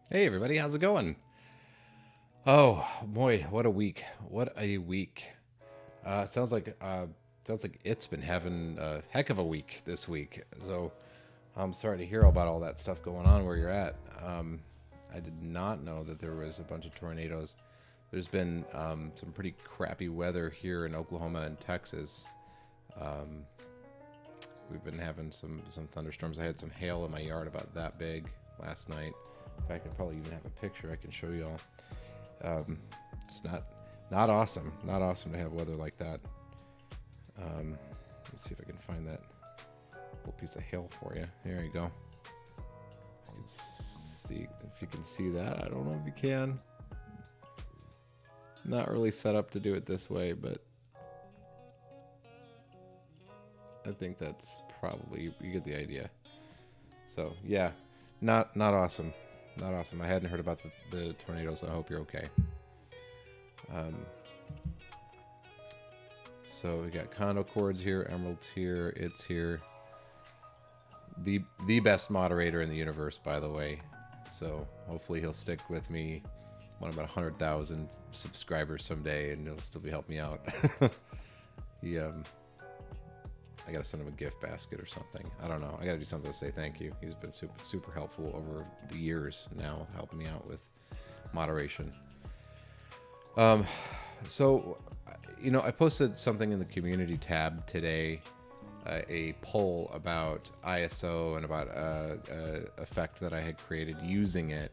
Hey everybody, how's it going? Oh boy, what a week! What a week! Sounds like it's been having a heck of a week this week. So I'm sorry to hear about all that stuff going on where you're at. I did not know that there was a bunch of tornadoes. There's been some pretty crappy weather here in Oklahoma and Texas. Um, we've been having some thunderstorms. I had some hail in my yard about that big last night. In fact, I probably even have a picture I can show you all. Um, it's not awesome. Not awesome to have weather like that. Let's see if I can find that little piece of hail for you. There you go. You can see if you can see that. I don't know if you can. Not really set up to do it this way, but I think that's probably you get the idea. So yeah, not awesome. Not awesome. I hadn't heard about the tornadoes. So I hope you're okay. Um, so we got Condo Chords here, Emerald's here, it's here. The best moderator in the universe, by the way. So hopefully he'll stick with me when I'm at 100,000 subscribers someday, and he'll still be helping me out. he I gotta send him a gift basket or something. I don't know. I gotta do something to say thank you. He's been super helpful over the years now, helping me out with moderation. Um, so, I posted something in the community tab today, a poll about ISO and about effect that I had created using it,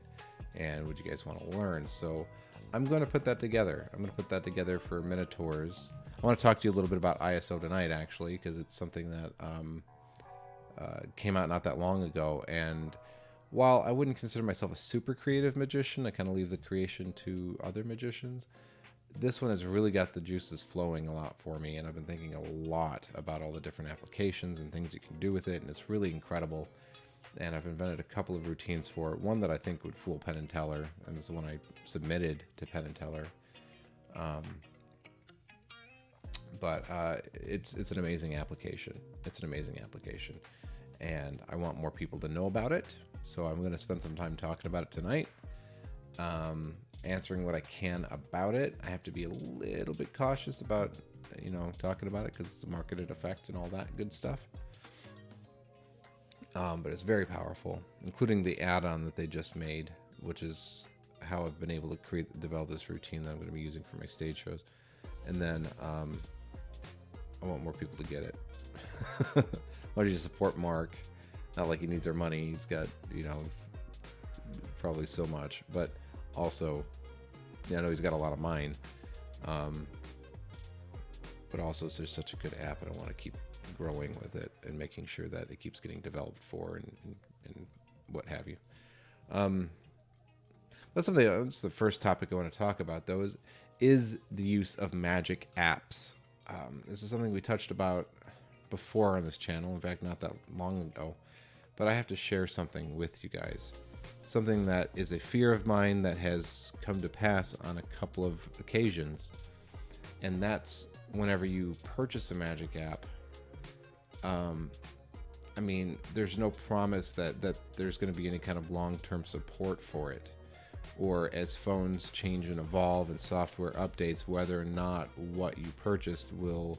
and would you guys want to learn? So, I'm going to put that together. I'm going to put that together for Minotaurs. I want to talk to you a little bit about ISO tonight, actually, because it's something that came out not that long ago, and while I wouldn't consider myself a super creative magician, I kind of leave the creation to other magicians. This one has really got the juices flowing a lot for me, and I've been thinking a lot about all the different applications and things you can do with it, and it's really incredible. And I've invented a couple of routines for it. One that I think would fool Penn and Teller, and this is one I submitted to Penn and Teller. Um, but it's an amazing application. It's an amazing application, and I want more people to know about it. So I'm going to spend some time talking about it tonight, answering what I can about it. I have to be a little bit cautious about talking about it because it's a marketed effect and all that good stuff. But it's very powerful, including the add-on that they just made, which is how I've been able to develop this routine that I'm going to be using for my stage shows. And then I want more people to get it. Why don't you support Mark? Not like he needs our money. He's got, probably so much. But also, I know he's got a lot of mine. But also, it's just such a good app, and I want to keep growing with it and making sure that it keeps getting developed for and what have you. That's something. That's the first topic I want to talk about, though. Is the use of magic apps. This is something we touched about before on this channel. In fact, not that long ago. But I have to share something with you guys. Something that is a fear of mine that has come to pass on a couple of occasions. And that's whenever you purchase a magic app. There's no promise that there's going to be any kind of long-term support for it. Or as phones change and evolve and software updates, whether or not what you purchased will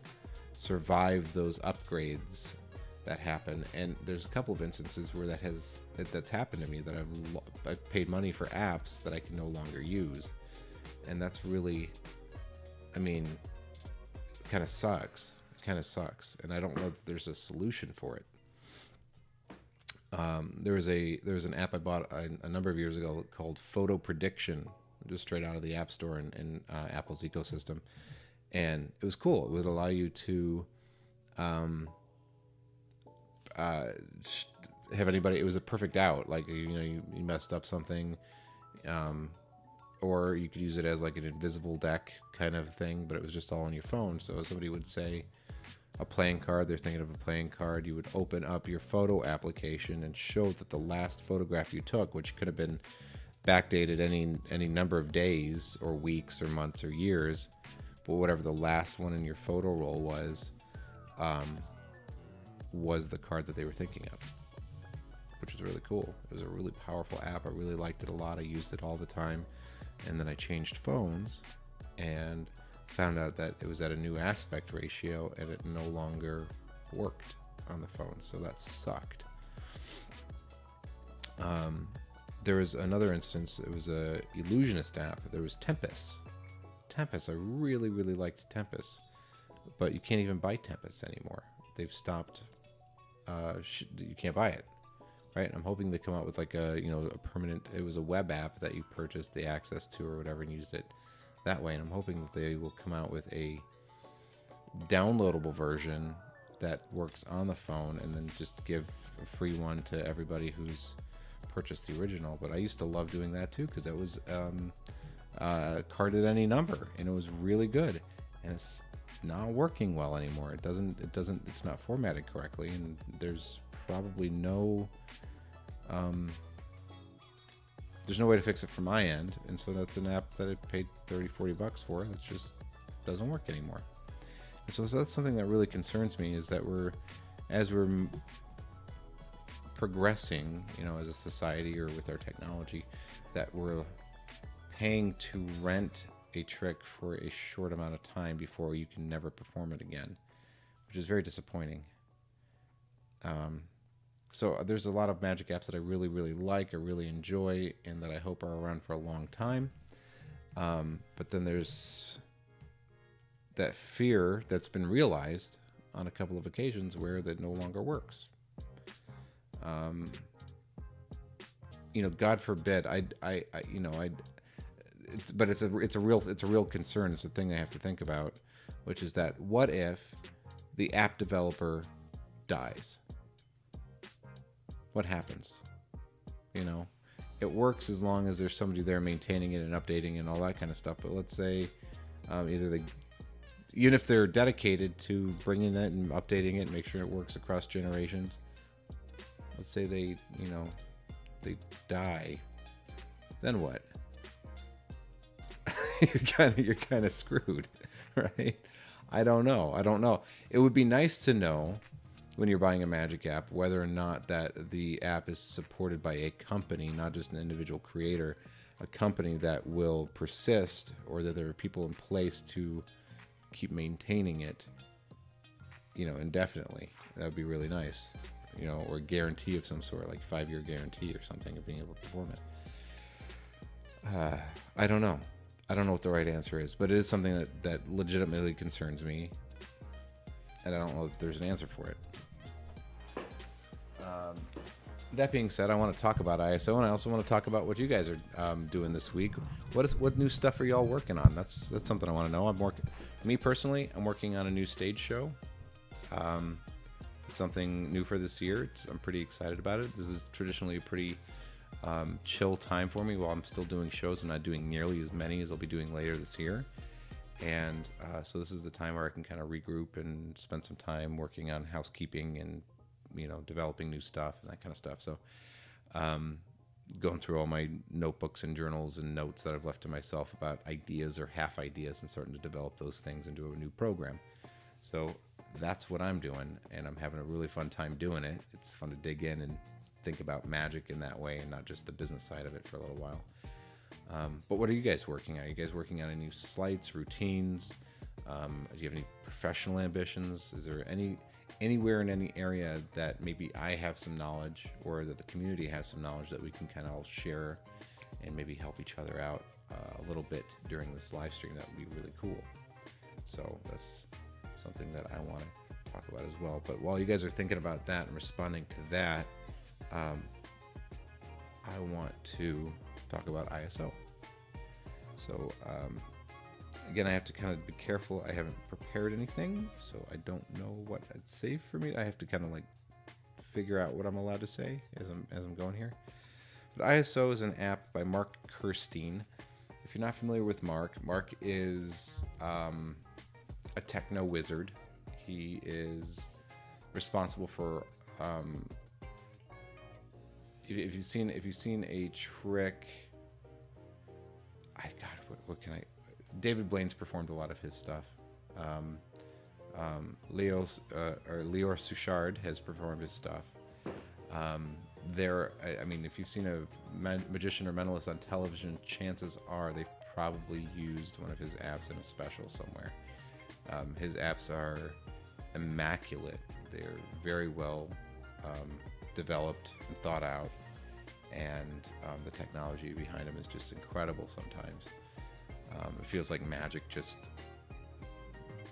survive those upgrades that happen. And there's a couple of instances where that's happened to me, that I've paid money for apps that I can no longer use, and that's really, kind of sucks. It kind of sucks, and I don't know if there's a solution for it. There was an app I bought a number of years ago called Photo Prediction, just straight out of the App Store in Apple's ecosystem, and it was cool. It would allow you to have anybody. It was a perfect out. Like you messed up something, or you could use it as like an invisible deck kind of thing, but it was just all on your phone. So somebody would say a playing card, they're thinking of a playing card, you would open up your photo application and show that the last photograph you took, which could have been backdated any number of days or weeks or months or years, but whatever the last one in your photo roll was the card that they were thinking of. which is really cool. It was a really powerful app. I really liked it a lot. I used it all the time. And then I changed phones and found out that it was at a new aspect ratio and it no longer worked on the phone. So that sucked. There was another instance. It was a Illusionist app. There was Tempest. I really, really liked Tempest. But you can't even buy Tempest anymore. They've stopped. You can't buy it, right? I'm hoping they come out with like a permanent. It was a web app that you purchased the access to or whatever and used it that way. And I'm hoping that they will come out with a downloadable version that works on the phone and then just give a free one to everybody who's purchased the original. But I used to love doing that too because that was carded any number and it was really good. And it's not working well anymore. It's not formatted correctly, and there's probably there's no way to fix it from my end. And so that's an app that I paid $30-$40 for. It just doesn't work anymore. And so that's something that really concerns me, is that as we're progressing, as a society or with our technology, that we're paying to rent a trick for a short amount of time before you can never perform it again, which is very disappointing. So there's a lot of magic apps that I really, really like, I really enjoy, and that I hope are around for a long time. But then there's that fear that's been realized on a couple of occasions where that no longer works. God forbid, it's a real concern. It's a thing I have to think about, which is that what if the app developer dies? What happens? It works as long as there's somebody there maintaining it and updating and all that kind of stuff. But let's say even if they're dedicated to bringing it and updating it, make sure it works across generations. Let's say they die, then what? you're kind of screwed, right? I don't know. It would be nice to know when you're buying a magic app whether or not that the app is supported by a company, not just an individual creator, a company that will persist, or that there are people in place to keep maintaining it, indefinitely. That would be really nice, or a guarantee of some sort, like 5-year guarantee or something of being able to perform it. I don't know what the right answer is, but it is something that legitimately concerns me, and I don't know if there's an answer for it. That being said, I want to talk about ISO, and I also want to talk about what you guys are doing this week. What new stuff are y'all working on? That's something I want to know. Me personally, I'm working on a new stage show. It's something new for this year. I'm pretty excited about it. This is traditionally a pretty chill time for me while I'm still doing shows. I'm not doing nearly as many as I'll be doing later this year. And so this is the time where I can kind of regroup and spend some time working on housekeeping and, developing new stuff and that kind of stuff. So going through all my notebooks and journals and notes that I've left to myself about ideas or half ideas and starting to develop those things into a new program. So that's what I'm doing, and I'm having a really fun time doing it. It's fun to dig in and think about magic in that way and not just the business side of it for a little while. But what are you guys working on? Are you guys working on any slights, routines? Do you have any professional ambitions? Is there anywhere in any area that maybe I have some knowledge, or that the community has some knowledge, that we can kind of all share and maybe help each other out a little bit during this live stream? That would be really cool. So that's something that I want to talk about as well. But while you guys are thinking about that and responding to that, I want to talk about ISO. So again, I have to kind of be careful. I haven't prepared anything, so I don't know what it's safe for me. I have to kind of figure out what I'm allowed to say as I'm going here. But ISO is an app by Mark Kirstein. If you're not familiar with Mark is a techno wizard. He is responsible for if you've seen a trick, what can I? David Blaine's performed a lot of his stuff. Lior Suchard has performed his stuff. I mean, if you've seen a magician or mentalist on television, chances are they've probably used one of his apps in a special somewhere. His apps are immaculate. They're very well developed and thought out, and the technology behind them is just incredible sometimes. It feels like magic, just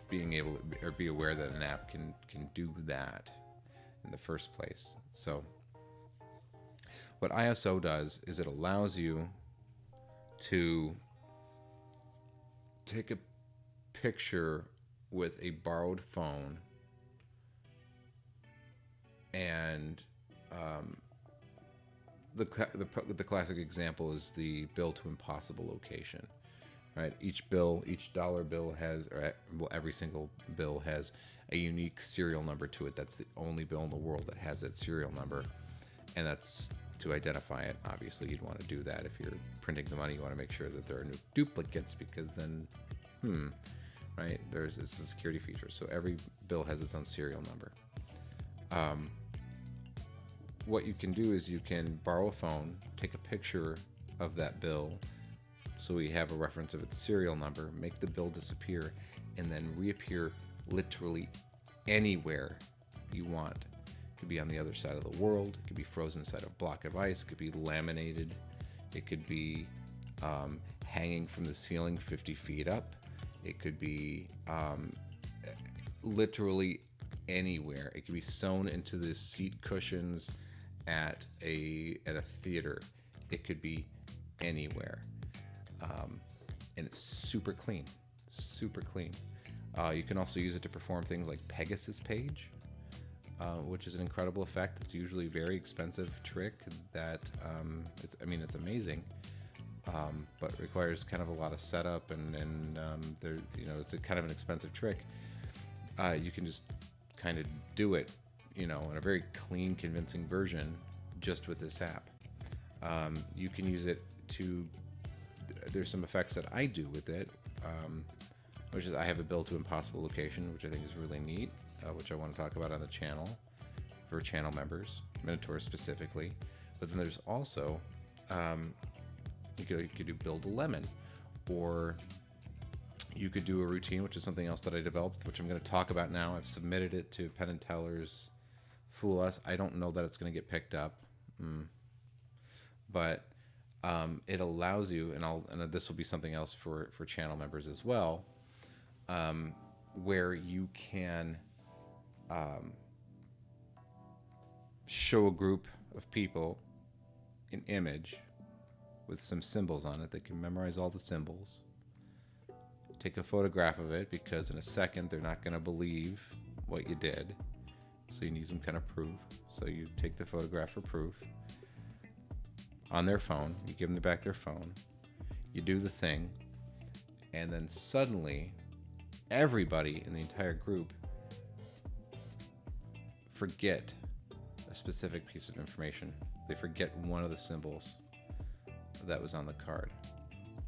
being able to, or be aware that an app can do that in the first place. So what ISO does is it allows you to take a picture with a borrowed phone, and the classic example is the bill to impossible location, right? Each dollar bill has, or well, every single bill has a unique serial number to it. That's the only bill in the world that has that serial number, and that's to identify it. Obviously, you'd want to do that if you're printing the money. You want to make sure that there are no duplicates, because then, right? It's a security feature. So every bill has its own serial number. What you can do is you can borrow a phone, take a picture of that bill, so we have a reference of its serial number, make the bill disappear, and then reappear literally anywhere you want. It could be on the other side of the world. It could be frozen inside a block of ice. It could be laminated. It could be hanging from the ceiling 50 feet up. It could be literally anywhere. It could be sewn into the seat cushions at a theater. It could be anywhere, and it's super clean. You can also use it to perform things like Pegasus Page, which is an incredible effect. It's usually a very expensive trick that it's amazing, but requires kind of a lot of setup, and it's a kind of an expensive trick. You can just kind of do it, in a very clean, convincing version just with this app. You can use it to, there's some effects that I do with it, which is I have a bill to impossible location, which I think is really neat, which I want to talk about on the channel for channel members, Minotaur specifically. But then there's also, you could do build a lemon, or you could do a routine, which is something else that I developed, which I'm going to talk about now. I've submitted it to Penn & Teller's Fool Us. I don't know that it's going to get picked up, but it allows you, and this will be something else for channel members as well, where you can show a group of people an image with some symbols on it. They can memorize all the symbols, take a photograph of it, because in a second they're not going to believe what you did, so you need some kind of proof. So you take the photograph for proof on their phone, you give them back their phone, you do the thing, and then suddenly everybody in the entire group forget a specific piece of information. They forget one of the symbols that was on the card.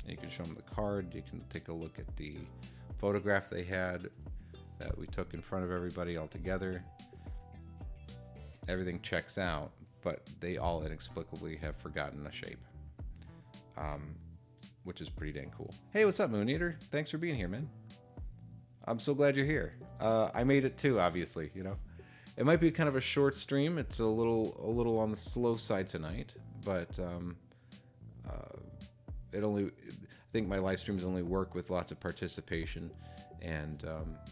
And you can show them the card, you can take a look at the photograph they had that we took in front of everybody all together. Everything checks out, but they all inexplicably have forgotten a shape, which is pretty dang cool. Hey, what's up, Moon Eater? Thanks for being here, man. I'm so glad you're here. I made it too, obviously. It might be kind of a short stream. It's a little on the slow side tonight, but I think my live streams only work with lots of participation, and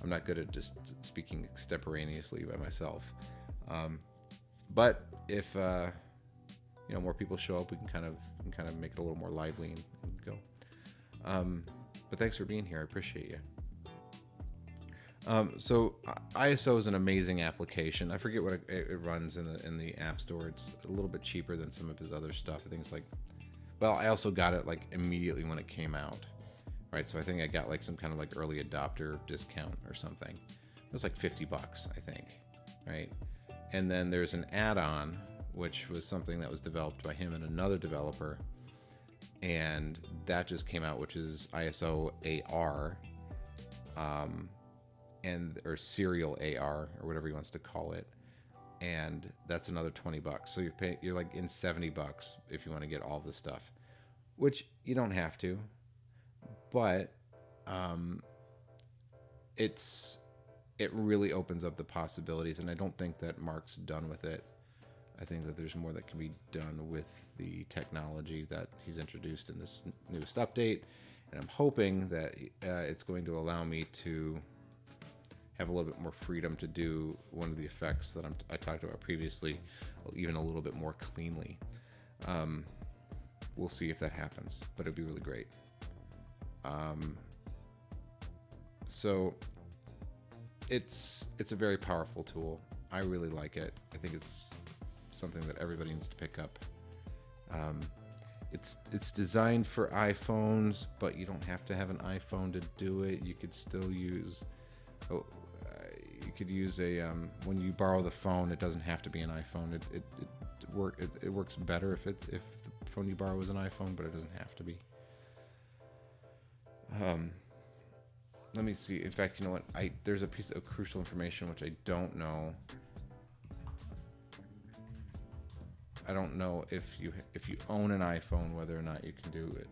I'm not good at just speaking extemporaneously by myself. But if more people show up, we can kind of make it a little more lively and go. But thanks for being here. I appreciate you. So ISO is an amazing application. I forget what it runs in the App Store. It's a little bit cheaper than some of his other stuff. I think it's like, well, I also got it like immediately when it came out, right? So I think I got like some kind of like early adopter discount or something. It was like $50, I think, right? And then there's an add-on, which was something that was developed by him and another developer, and that just came out, which is ISO AR, or Serial AR, or whatever he wants to call it. and that's another $20. So you're like in $70 if you want to get all this stuff, which you don't have to, but um, it really opens up the possibilities, and I don't think that Mark's done with it. I think that there's more that can be done with the technology that he's introduced in this newest update, and I'm hoping that it's going to allow me to have a little bit more freedom to do one of the effects that I talked about previously, even a little bit more cleanly. We'll see if that happens, but it'd be really great. So it's a very powerful tool. I really like it. I think it's something that everybody needs to pick up. It's designed for iPhones, but you don't have to have an iPhone to do it. You could still use you could use a when you borrow the phone, it doesn't have to be an iPhone. It works better if the phone you borrow is an iPhone, but it doesn't have to be. Let me see. In fact, you know what? There's a piece of crucial information which I don't know. I don't know if you own an iPhone, whether or not you can do it.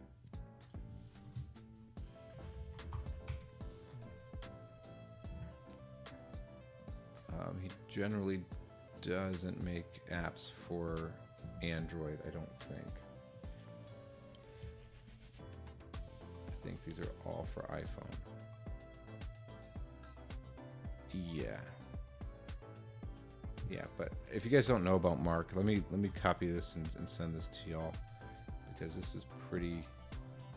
He generally doesn't make apps for Android, I don't think. I think these are all for iPhone. Yeah, but if you guys don't know about Mark, let me copy this and send this to y'all, because this is pretty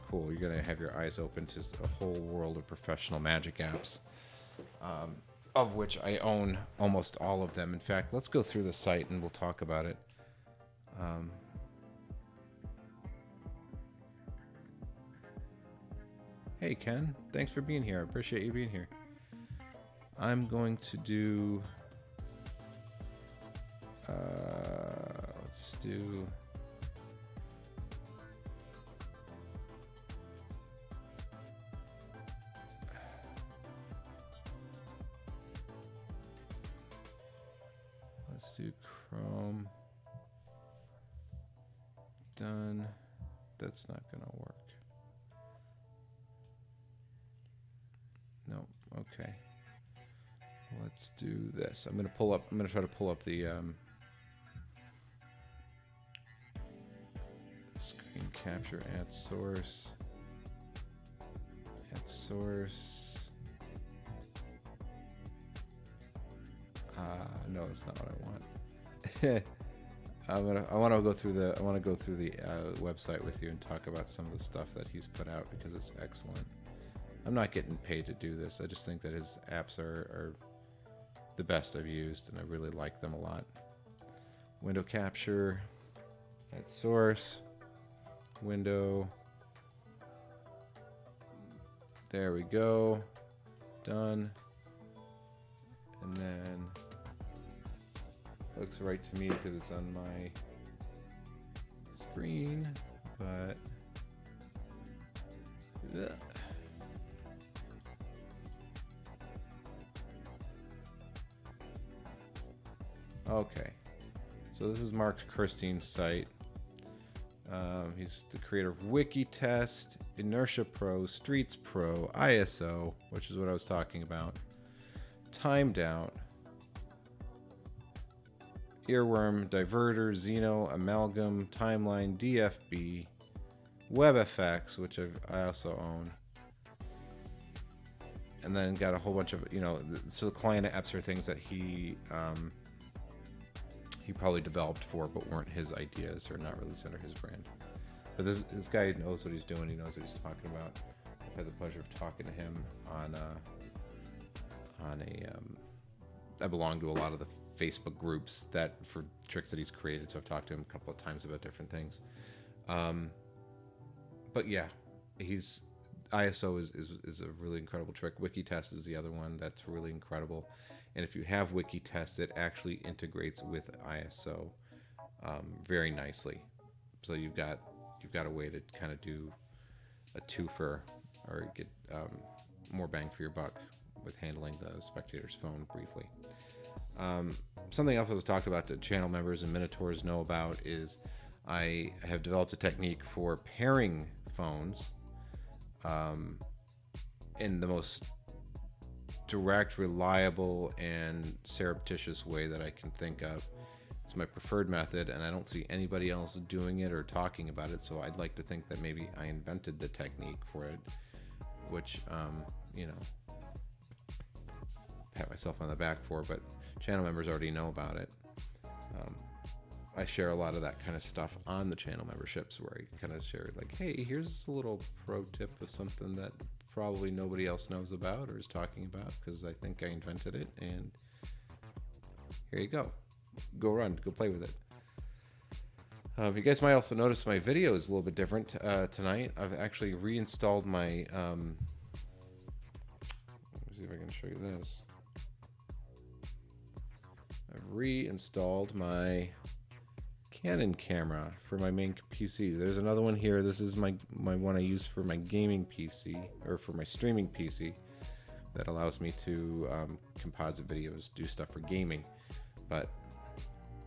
cool. You're gonna have your eyes open to a whole world of professional magic apps, of which I own almost all of them. In fact, let's go through the site and we'll talk about it. Hey Ken, thanks for being here. I appreciate you being here. I'm going to do let's do Chrome. Done. That's not gonna work. No. Okay. Let's do this. I'm gonna try to pull up the screen capture at source. At source. No, that's not what I want. I want to go through the website with you and talk about some of the stuff that he's put out, because it's excellent. I'm not getting paid to do this. I just think that his apps are the best I've used, and I really like them a lot. Window capture at source. Window. There we go. Done. And then looks right to me because it's on my screen, but okay. So this is Mark Kirstein's site. He's the creator of Wikitest, Inertia Pro, Streets Pro, ISO, which is what I was talking about, Timed Out, Earworm, Diverter, Xeno, Amalgam, Timeline, DFB, WebFX, which I also own, and then got a whole bunch of, so the client apps are things that he probably developed for, but weren't his ideas or not released under his brand. But this guy knows what he's doing. He knows what he's talking about. I've had the pleasure of talking to him on I belong to a lot of the Facebook groups that for tricks that he's created, so I've talked to him a couple of times about different things. But yeah, ISO is a really incredible trick. Wikitest is the other one that's really incredible. And if you have Wikitest, it actually integrates with ISO very nicely. So you've got a way to kind of do a twofer, or get more bang for your buck with handling the spectator's phone briefly. Something else I was talking about that channel members and Minotaurs know about is I have developed a technique for pairing phones in the most direct, reliable, and surreptitious way that I can think of. It's my preferred method, and I don't see anybody else doing it or talking about it, so I'd like to think that maybe I invented the technique for it, which, you know, pat myself on the back for, but channel members already know about it. I share a lot of that kind of stuff on the channel memberships where I kind of share like, hey, here's a little pro tip of something that probably nobody else knows about or is talking about because I think I invented it, and here you go. Go run, go play with it. You guys might also notice my video is a little bit different tonight. I've actually reinstalled my, let me see if I can show you this. I've reinstalled my Canon camera for my main PC. There's another one here. This is my one I use for my gaming PC, or for my streaming PC, that allows me to composite videos, do stuff for gaming. But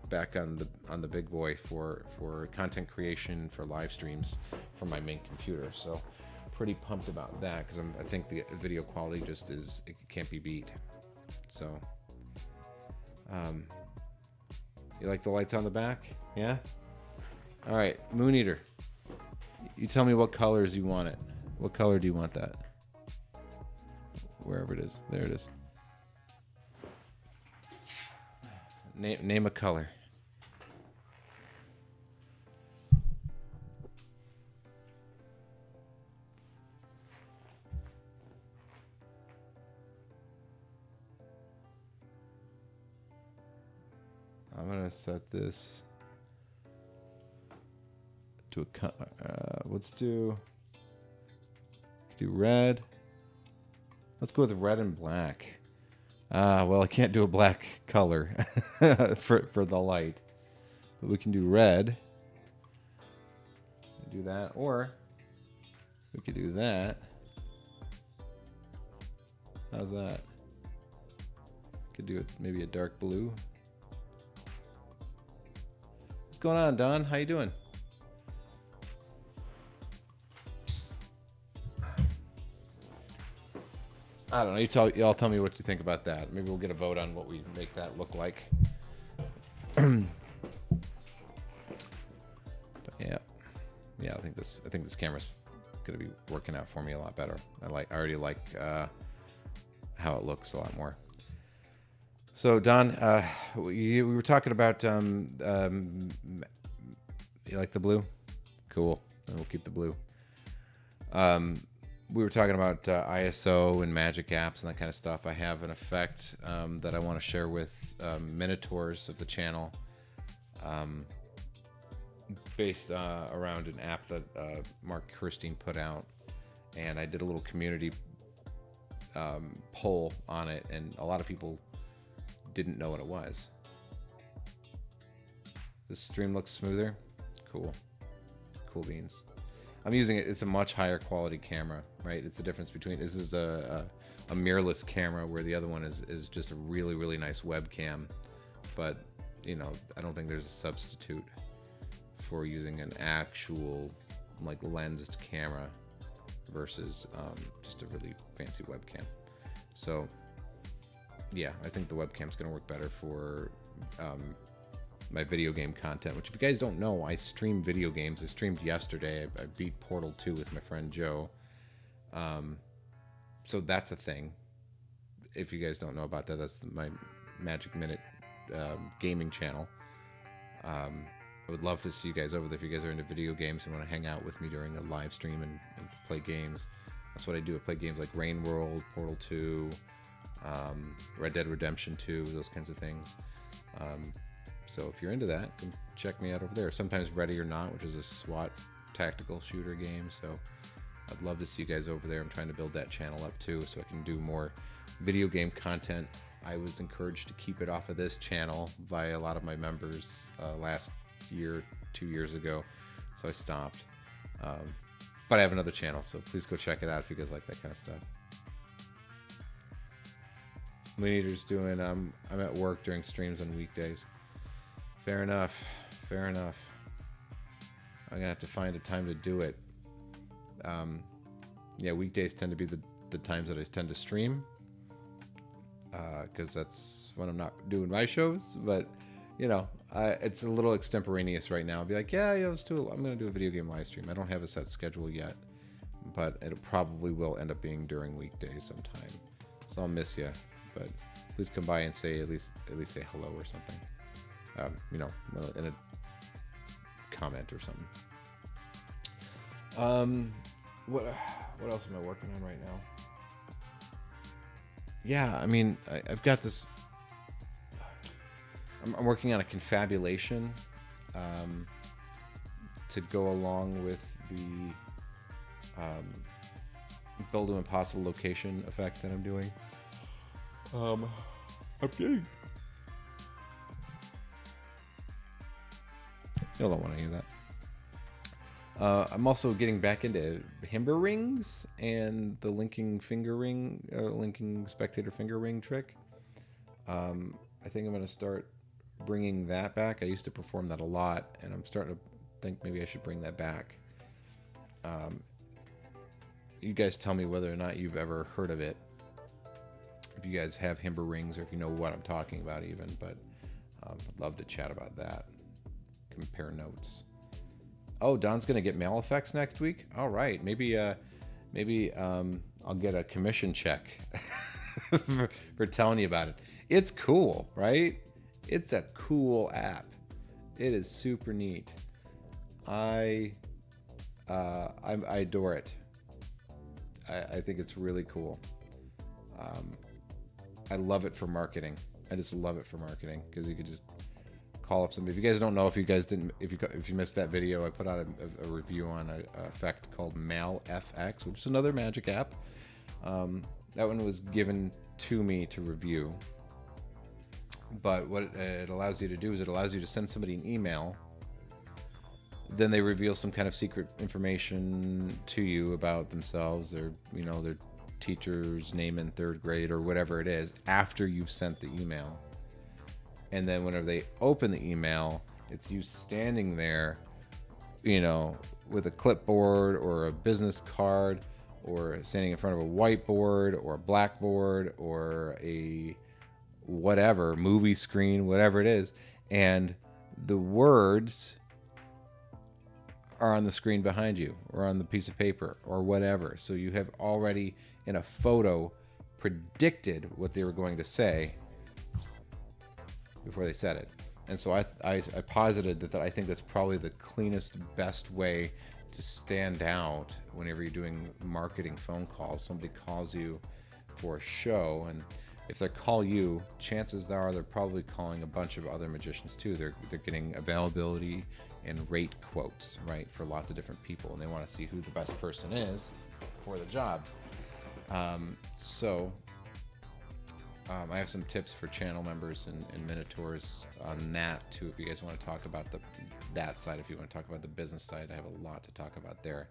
back on the big boy for content creation for live streams from my main computer. So pretty pumped about that because I think the video quality just is, it can't be beat. So you like the lights on the back? Yeah? All right, Moon Eater. You tell me what colors you want it. What color do you want that? Wherever it is. There it is. Name a color. I'm gonna set this to a let's do red. Let's go with red and black. Well, I can't do a black color for the light, but we can do red. Do that, or we could do that. How's that? Could do it maybe a dark blue. What's going on, Don? How you doing? I don't know. Y'all tell me what you think about that. Maybe we'll get a vote on what we make that look like. But yeah, I think this camera's gonna be working out for me a lot better. I already like how it looks a lot more. So Don, we were talking about you like the blue? Cool. Then we'll keep the blue. We were talking about ISO and magic apps and that kind of stuff. I have an effect that I want to share with Minotaurs of the channel, based around an app that Mark Kirstein put out, and I did a little community poll on it, and a lot of people didn't know what it was. This stream looks smoother. Cool beans. I'm using it. It's a much higher quality camera, right? It's the difference between, this is a mirrorless camera where the other one is just a really nice webcam. But, you know, I don't think there's a substitute for using an actual like lensed camera versus just a really fancy webcam. So yeah, I think the webcam's gonna work better for my video game content, which if you guys don't know, I stream video games. I streamed yesterday. I beat Portal 2 with my friend Joe. So that's a thing. If you guys don't know about that, that's my Magic Minute gaming channel. I would love to see you guys over there if you guys are into video games and want to hang out with me during a live stream and play games. That's what I do. I play games like Rain World, Portal 2, Red Dead Redemption 2, those kinds of things. So if you're into that, come check me out over there. Sometimes Ready or Not, which is a SWAT tactical shooter game. So I'd love to see you guys over there. I'm trying to build that channel up too, so I can do more video game content. I was encouraged to keep it off of this channel by a lot of my members last year, 2 years ago, so I stopped. But I have another channel, so please go check it out if you guys like that kind of stuff. Moon Eater's doing. I'm at work during streams on weekdays. Fair enough. Fair enough. I'm gonna have to find a time to do it. Yeah, weekdays tend to be the times that I tend to stream, because that's when I'm not doing my shows. But you know, it's a little extemporaneous right now. I'll be like, yeah, let's do it. I'm gonna do a video game live stream. I don't have a set schedule yet, but it probably will end up being during weekdays sometime. So I'll miss you, but please come by and say at least say hello or something. You know, in a comment or something. What else am I working on right now? Yeah, I mean, I've got this. I'm working on a confabulation to go along with the build to impossible location effect that I'm doing. I'm getting. You'll don't want to hear that. I'm also getting back into Himber rings and the linking spectator finger ring trick. I think I'm going to start bringing that back. I used to perform that a lot, and I'm starting to think maybe I should bring that back. You guys tell me whether or not you've ever heard of it. If you guys have Himber rings, or if you know what I'm talking about even, but I'd love to chat about that. Compare notes. Oh, Don's gonna get mail effects next week. All right, maybe I'll get a commission check for telling you about it. It's cool, right? It's a cool app. It is super neat. I adore it. I think it's really cool. I love it for marketing. I just love it for marketing because you could just call up somebody. If you guys don't know, if you missed that video, I put out a review on an effect called MalFX, which is another Magic app. That one was given to me to review. But what it allows you to do is it allows you to send somebody an email. Then they reveal some kind of secret information to you about themselves, or their teacher's name in 3rd grade or whatever it is, after you've sent the email. And then whenever they open the email, it's you standing there, with a clipboard or a business card, or standing in front of a whiteboard or a blackboard or a whatever, movie screen, whatever it is. And the words are on the screen behind you or on the piece of paper or whatever. So you have already in a photo predicted what they were going to say before they said it. And so I posited that I think that's probably the cleanest, best way to stand out whenever you're doing marketing phone calls. Somebody calls you for a show, and if they call you, chances are they're probably calling a bunch of other magicians too. They're getting availability and rate quotes, right, for lots of different people, and they want to see who the best person is for the job. I have some tips for channel members and Minotaurs on that too. If you guys want to talk about that side, if you want to talk about the business side, I have a lot to talk about there.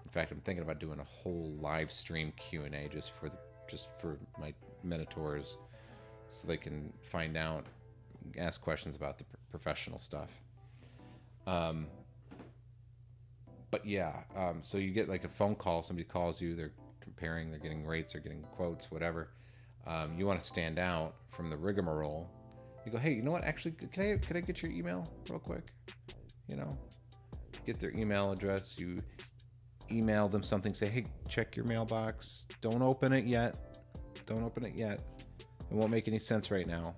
In fact, I'm thinking about doing a whole live stream Q&A just for my Minotaurs, so they can find out, ask questions about the professional stuff. But yeah, so you get like a phone call, somebody calls you, they're comparing, they're getting rates, they're getting quotes, whatever. You want to stand out from the rigmarole. You go, hey, you know what? Actually, can I get your email real quick? Get their email address. You email them something. Say, hey, check your mailbox. Don't open it yet. It won't make any sense right now.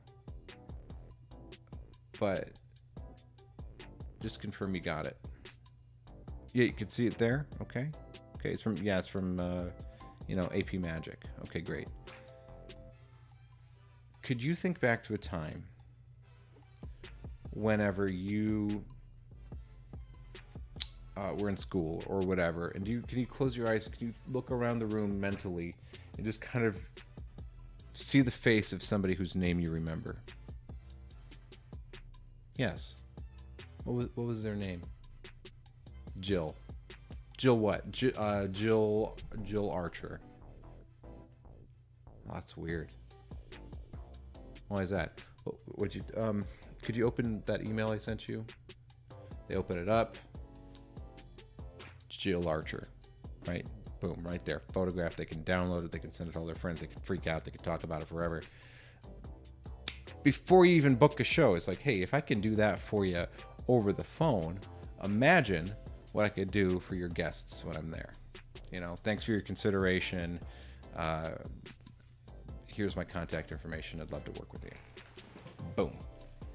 But just confirm you got it. Yeah, you can see it there. Okay. It's from AP Magic. Okay, great. Could you think back to a time whenever you were in school or whatever, and can you close your eyes and can you look around the room mentally and just kind of see the face of somebody whose name you remember? Yes. What was their name? Jill. Jill what? Jill Archer. Oh, that's weird. Why is that? Would you could you open that email I sent you? They open it up. Jill Archer, right? Boom, right there. Photograph. They can download it. They can send it to all their friends. They can freak out. They can talk about it forever. Before you even book a show, it's like, hey, if I can do that for you over the phone, imagine what I could do for your guests when I'm there. You know, thanks for your consideration. Here's my contact information. I'd love to work with you. Boom.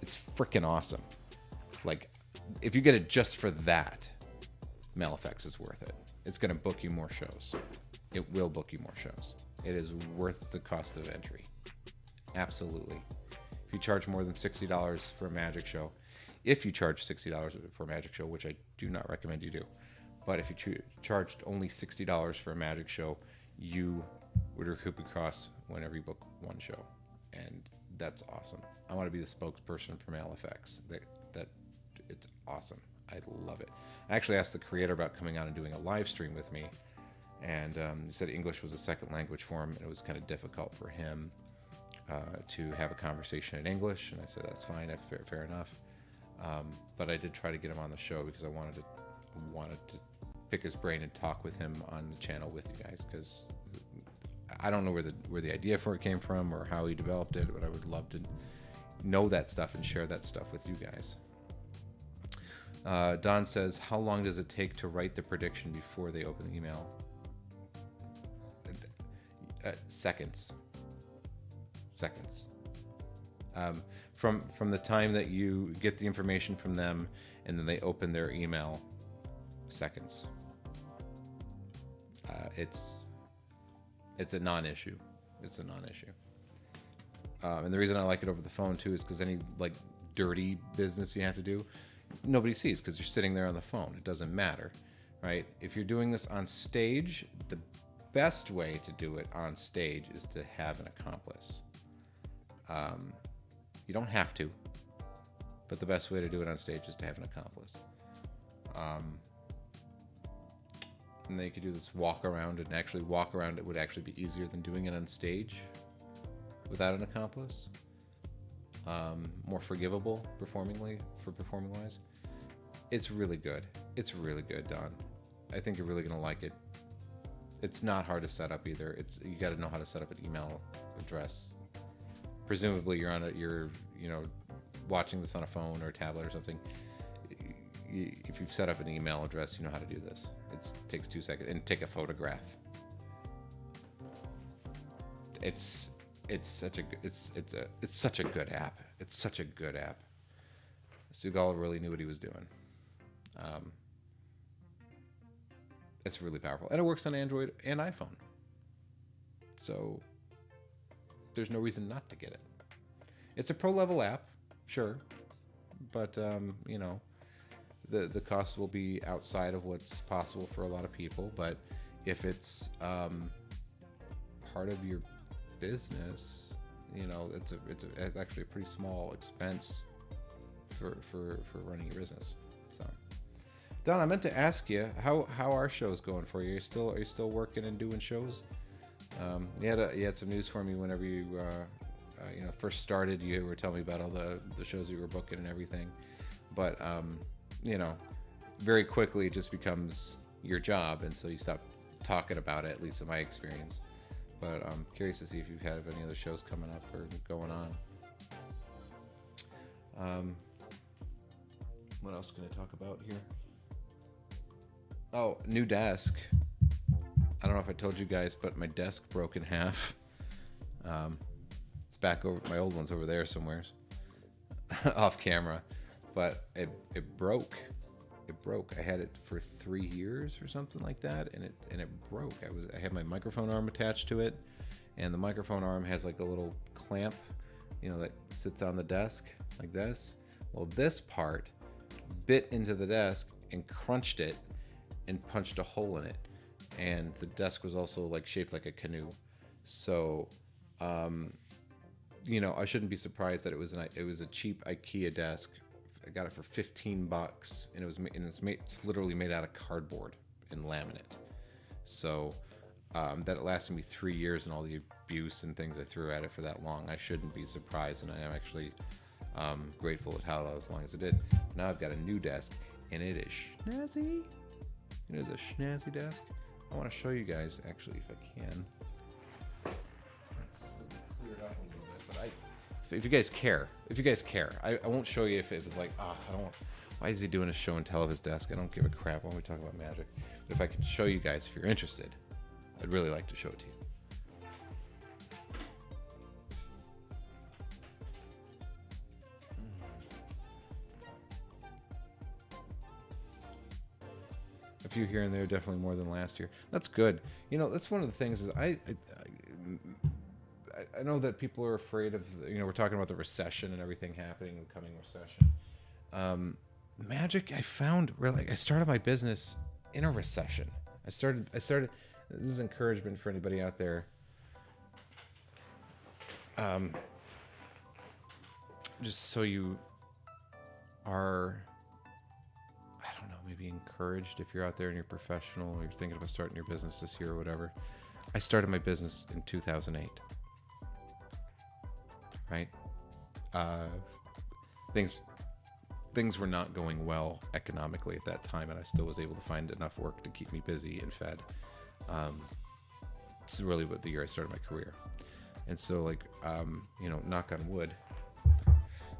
It's freaking awesome. Like, if you get it just for that, MailFX is worth it. It's going to book you more shows. It will book you more shows. It is worth the cost of entry. Absolutely. If you charge more than $60 for a magic show, if you charge $60 for a magic show, which I do not recommend you do, but if you charged only $60 for a magic show, you would recoup your costs whenever you book one show. And that's awesome. I want to be the spokesperson for MailFX. That it's awesome. I love it. I actually asked the creator about coming on and doing a live stream with me, and he said English was a second language for him, and it was kind of difficult for him to have a conversation in English. And I said that's fine, fair enough. But I did try to get him on the show because I wanted to pick his brain and talk with him on the channel with you guys, because I don't know where the idea for it came from or how he developed it, but I would love to know that stuff and share that stuff with you guys. Don says, how long does it take to write the prediction before they open the email? Seconds. From the time that you get the information from them and then they open their email, seconds. It's a non-issue. It's a non-issue. And the reason I like it over the phone too is because any like dirty business you have to do, nobody sees because you're sitting there on the phone. It doesn't matter, right? If you're doing this on stage, the best way to do it on stage is to have an accomplice. You don't have to, but the best way to do it on stage is to have an accomplice. And then you could do this walk around, and actually walk around it would actually be easier than doing it on stage without an accomplice. More forgivable performing wise. It's really good. It's really good, Don. I think you're really gonna like it. It's not hard to set up either. You got to know how to set up an email address. Presumably you're watching this on a phone or a tablet or something. If you've set up an email address, you know how to do this. It takes 2 seconds, and take a photograph. It's such a good app. It's such a good app. Seagal really knew what he was doing. It's really powerful, and it works on Android and iPhone. So there's no reason not to get it. It's a pro level app, sure, but the cost will be outside of what's possible for a lot of people. But if it's part of your business, it's actually a pretty small expense for running your business. So, Don, I meant to ask you how are shows going for you? Are you still working and doing shows? You had some news for me whenever you first started. You were telling me about all the shows that you were booking and everything, but very quickly it just becomes your job, and so you stop talking about it, at least in my experience. But I'm curious to see if you've had any other shows coming up or going on. What else can I talk about here? Oh, new desk. I don't know if I told you guys, but my desk broke in half. It's back over, my old one's over there somewhere, off camera, but it broke. It broke. I had it for 3 years or something like that, and it broke. I had my microphone arm attached to it, and the microphone arm has like a little clamp, that sits on the desk like this. Well, this part bit into the desk and crunched it and punched a hole in it. And the desk was also like shaped like a canoe. So, I shouldn't be surprised that it was a cheap IKEA desk. I got it for $15, and it's literally made out of cardboard and laminate. So, that it lasted me 3 years and all the abuse and things I threw at it for that long. I shouldn't be surprised, and I am actually grateful it held out as long as it did. Now I've got a new desk, and it is snazzy. It is a snazzy desk. I want to show you guys, actually, if I can. Let's clear it up a little bit, but if you guys care, I won't show you if it was like, I don't want, why is he doing a show and tell of his desk? I don't give a crap when we talk about magic. But if I can show you guys, if you're interested, I'd really like to show it to you. A few here and there, definitely more than last year. That's good. You know, that's one of the things is I know that people are afraid of, we're talking about the recession and everything happening, the coming recession. Magic, I found really, I started my business in a recession. I started, this is encouragement for anybody out there. Just so you are, I don't know, maybe encouraged if you're out there and you're professional or you're thinking about starting your business this year or whatever. I started my business in 2008. Right? Things were not going well economically at that time, and I still was able to find enough work to keep me busy and fed. This is really what the year I started my career. And so, like, knock on wood,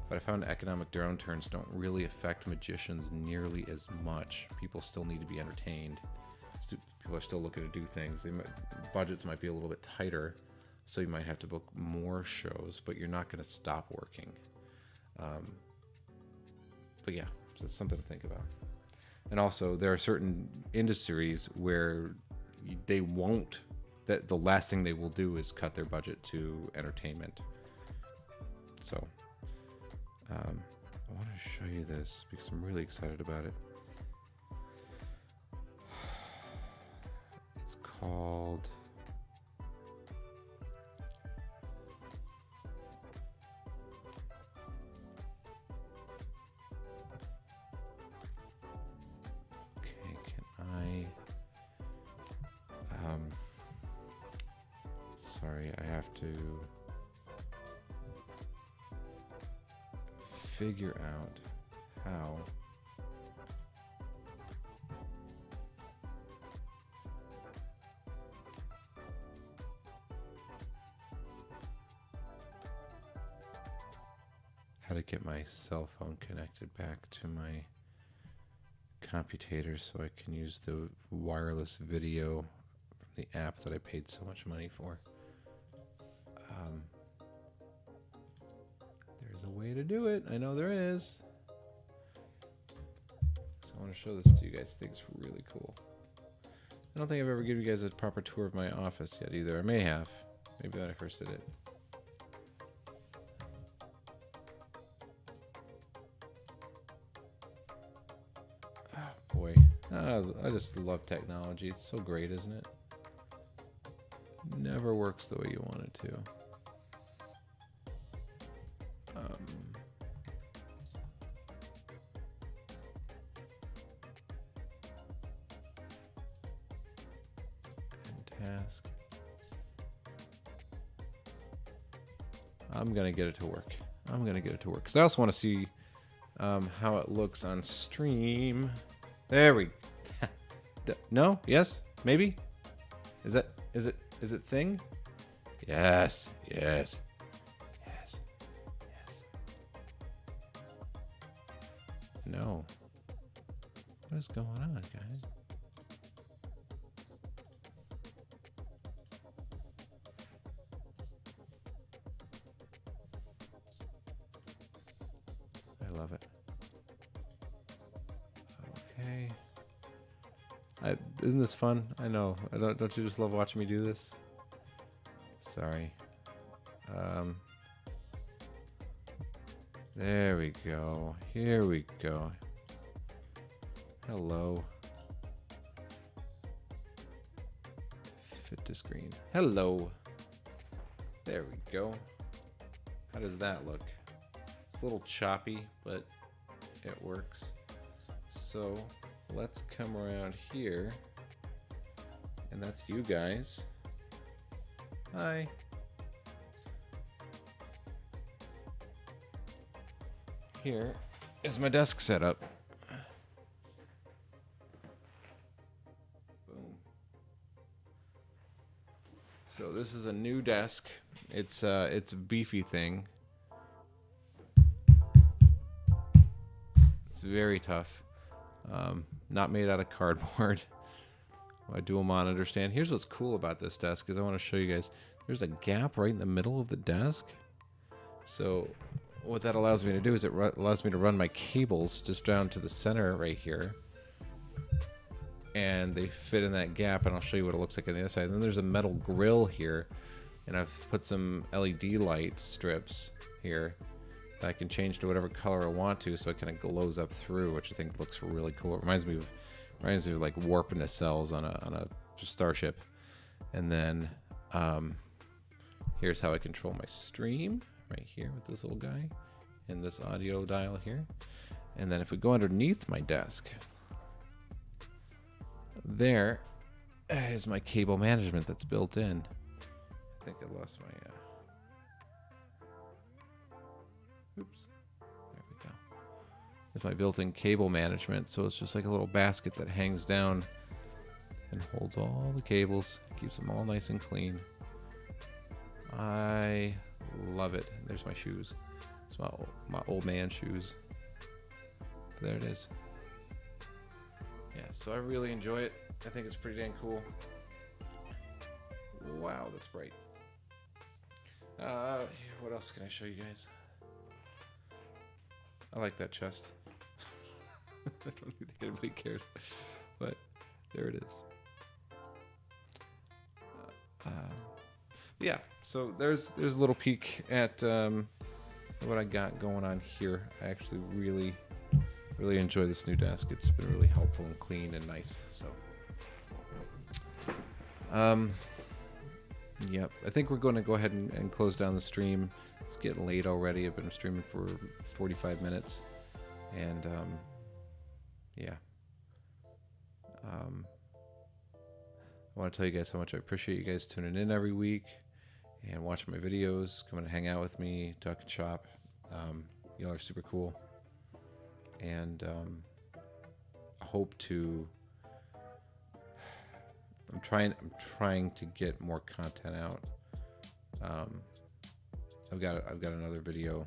but I found economic downturns don't really affect magicians nearly as much. People still need to be entertained. People are still looking to do things. Budgets might be a little bit tighter, so you might have to book more shows, but you're not going to stop working. But yeah, so it's something to think about. And also, there are certain industries where they won't, that the last thing they will do is cut their budget to entertainment. So, I want to show you this because I'm really excited about it. It's called... Sorry, I have to figure out how to get my cell phone connected back to my computator so I can use the wireless video from the app that I paid so much money for. There's a way to do it. I know there is. So I want to show this to you guys. I think it's really cool. I don't think I've ever given you guys a proper tour of my office yet either. I may have. Maybe when I first did it. Oh boy. I just love technology. It's so great, isn't it? Never works the way you want it to. Task. I'm gonna get it to work. Because I also want to see how it looks on stream. There we no? Yes? Maybe? Is it thing? Yes. No. What is going on, guys? I love it. Okay. Isn't this fun? I know. Don't you just love watching me do this? Sorry. There we go. Here we go. Hello. Fit to screen. Hello. There we go. How does that look? It's a little choppy, but it works. So let's come around here. And that's you guys. Hi. Here is my desk setup. Boom. So this is a new desk. It's a beefy thing. It's very tough. Not made out of cardboard. My dual monitor stand. Here's what's cool about this desk is I want to show you guys. There's a gap right in the middle of the desk. So what that allows me to do is it allows me to run my cables just down to the center right here. And they fit in that gap, and I'll show you what it looks like on the other side. And then there's a metal grill here, and I've put some LED light strips here that I can change to whatever color I want to, so it kind of glows up through, which I think looks really cool. It reminds me of like warp nacelles on a starship. And then here's how I control my stream right here with this little guy and this audio dial here. And then if we go underneath my desk, there is my cable management that's built in. I think I lost my oops, there we go. It's my built-in cable management, so it's just like a little basket that hangs down and holds all the cables, keeps them all nice and clean. I love it. There's my shoes. It's my old man shoes. There it is. Yeah, so I really enjoy it. I think it's pretty dang cool. Wow, that's bright. What else can I show you guys? I like that chest. I don't think anybody cares, but there it is. Yeah, so there's a little peek at what I got going on here. I actually really enjoy this new desk. It's been really helpful and clean and nice. So, yep, I think we're going to go ahead and close down the stream. It's getting late already. I've been streaming for 45 minutes, and yeah. I want to tell you guys how much I appreciate you guys tuning in every week and watching my videos, coming to hang out with me, talking shop. Y'all are super cool, and I hope to. I'm trying to get more content out. I've got another video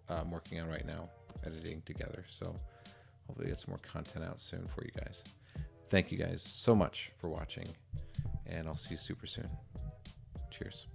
I'm working on right now, editing together. So hopefully get some more content out soon for you guys. Thank you guys so much for watching, and I'll see you super soon. Cheers.